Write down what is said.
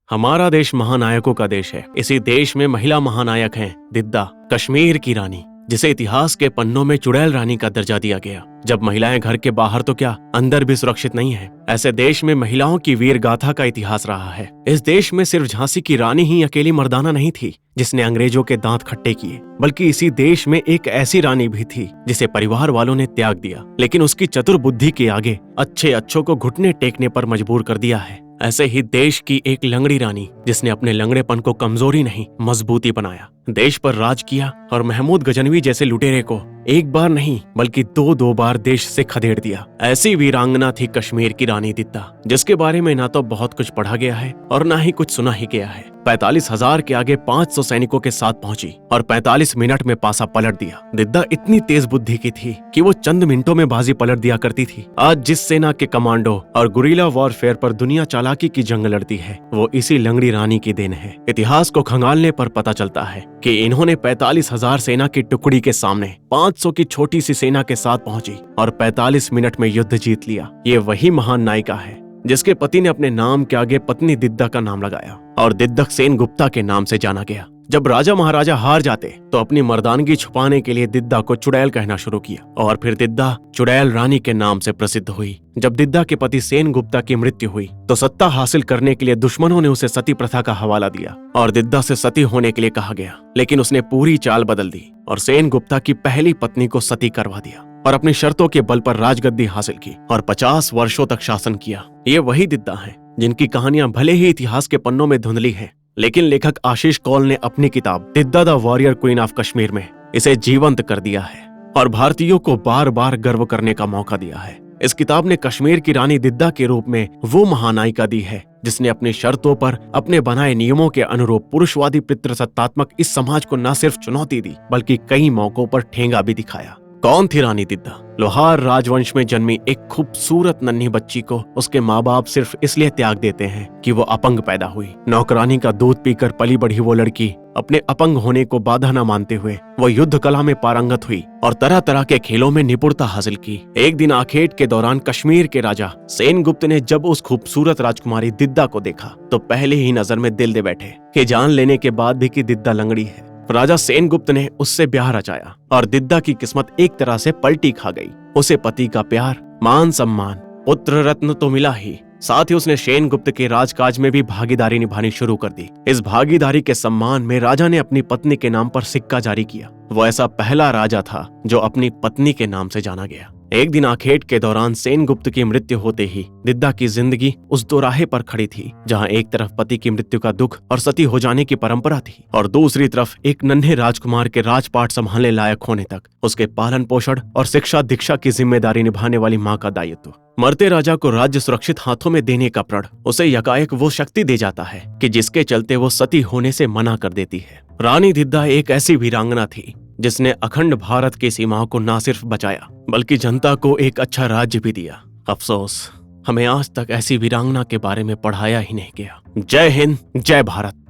हमारा देश महानायकों का देश है। इसी देश में महिला महानायक हैं दिद्दा, कश्मीर की रानी, जिसे इतिहास के पन्नों में चुड़ैल रानी का दर्जा दिया गया। जब महिलाएं घर के बाहर तो क्या अंदर भी सुरक्षित नहीं है। ऐसे देश में महिलाओं की वीर गाथा का इतिहास रहा है। इस देश में सिर्फ झांसी की रानी ही अकेली मर्दाना नहीं थी जिसने अंग्रेजों के दांत खट्टे किए, बल्कि इसी देश में एक ऐसी रानी भी थी जिसे परिवार वालों ने त्याग दिया, लेकिन उसकी चतुर बुद्धि के आगे अच्छों को घुटने टेकने पर मजबूर कर दिया है। ऐसे ही देश की एक लंगड़ी रानी जिसने अपने लंगड़ेपन को कमजोरी नहीं मजबूती बनाया, देश पर राज किया और महमूद गजनवी जैसे लुटेरे को एक बार नहीं बल्कि दो बार देश से खदेड़ दिया। ऐसी वीरांगना थी कश्मीर की रानी दिद्दा, जिसके बारे में ना तो बहुत कुछ पढ़ा गया है और ना ही कुछ सुना ही गया है। 45,000 के आगे 500 सैनिकों के साथ पहुंची और 45 मिनट में पासा पलट दिया। दिद्दा इतनी तेज बुद्धि की थी कि वो चंद मिनटों में बाजी पलट दिया करती थी। आज जिस सेना के कमांडो और गुरिल्ला वॉरफेयर पर दुनिया चालाकी की जंग लड़ती है, वो इसी लंगड़ी रानी की देन है। इतिहास को खंगालने पर पता चलता है कि इन्होंने 45,000 सेना की टुकड़ी के सामने 500 की छोटी सी सेना के साथ पहुंची और 45 मिनट में युद्ध जीत लिया। ये वही महान नायिका है जिसके पति ने अपने नाम के आगे पत्नी दिद्दा का नाम लगाया और दिद्दक सेन गुप्ता के नाम से जाना गया। जब राजा महाराजा हार जाते तो अपनी मर्दानगी छुपाने के लिए दिद्दा को चुड़ैल कहना शुरू किया और फिर दिद्दा चुड़ैल रानी के नाम से प्रसिद्ध हुई। जब दिद्दा के पति सेन गुप्ता की मृत्यु हुई तो सत्ता हासिल करने के लिए दुश्मनों ने उसे सती प्रथा का हवाला दिया और दिद्दा से सती होने के लिए कहा गया, लेकिन उसने पूरी चाल बदल दी और सेन गुप्ता की पहली पत्नी को सती करवा दिया और अपनी शर्तों के बल पर राजगद्दी हासिल की और 50 वर्षों तक शासन किया। ये वही दिद्दा हैं जिनकी कहानियां भले ही इतिहास के पन्नों में धुंधली हैं, लेकिन लेखक आशीष कौल ने अपनी किताब Didda the warrior queen of Kashmir में इसे जीवंत कर दिया है और भारतीयों को बार बार गर्व करने का मौका दिया है। इस किताब ने कश्मीर की रानी दिद्दा के रूप में वो महानायिका दी है जिसने अपनी शर्तों पर अपने बनाए नियमों के अनुरूप पुरुषवादी पितृसत्तात्मक इस समाज को न सिर्फ चुनौती दी बल्कि कई मौकों पर ठेंगा भी दिखाया। कौन थी रानी दिद्दा? लोहार राजवंश में जन्मी एक खूबसूरत नन्ही बच्ची को उसके माँ बाप सिर्फ इसलिए त्याग देते हैं कि वो अपंग पैदा हुई। नौकरानी का दूध पीकर पली बढ़ी वो लड़की अपने अपंग होने को बाधा न मानते हुए वो युद्ध कला में पारंगत हुई और तरह तरह के खेलों में निपुणता हासिल की। एक दिन आखेट के दौरान कश्मीर के राजा सेन गुप्त ने जब उस खूबसूरत राजकुमारी दिद्दा को देखा तो पहले ही नजर में दिल दे बैठे कि जान लेने के बाद भी कि दिद्दा लंगड़ी है। राजा सेन गुप्त ने उससे ब्याह रचाया और दिद्दा की किस्मत एक तरह से पलटी खा गई। उसे पति का प्यार, मान सम्मान, पुत्र रत्न तो मिला ही, साथ ही उसने सेन गुप्त के राजकाज में भी भागीदारी निभानी शुरू कर दी। इस भागीदारी के सम्मान में राजा ने अपनी पत्नी के नाम पर सिक्का जारी किया। वो ऐसा पहला राजा था जो अपनी पत्नी के नाम से जाना गया। एक दिन आखेट के दौरान सेन गुप्त की मृत्यु होते ही दिद्दा की जिंदगी उस दोराहे पर खड़ी थी जहां एक तरफ पति की मृत्यु का दुख और सती हो जाने की परंपरा थी और दूसरी तरफ एक नन्हे राजकुमार के राजपाट संभालने लायक होने तक उसके पालन पोषण और शिक्षा दीक्षा की जिम्मेदारी निभाने वाली माँ का दायित्व। मरते राजा को राज्य सुरक्षित हाथों में देने का प्रण उसे यकाएक वो शक्ति दे जाता है कि जिसके चलते वो सती होने से मना कर देती है। रानी दिद्दा एक ऐसी वीरांगना थी जिसने अखंड भारत की सीमाओं को न सिर्फ बचाया बल्कि जनता को एक अच्छा राज्य भी दिया। अफसोस हमें आज तक ऐसी वीरांगना के बारे में पढ़ाया ही नहीं गया। जय हिंद, जय भारत।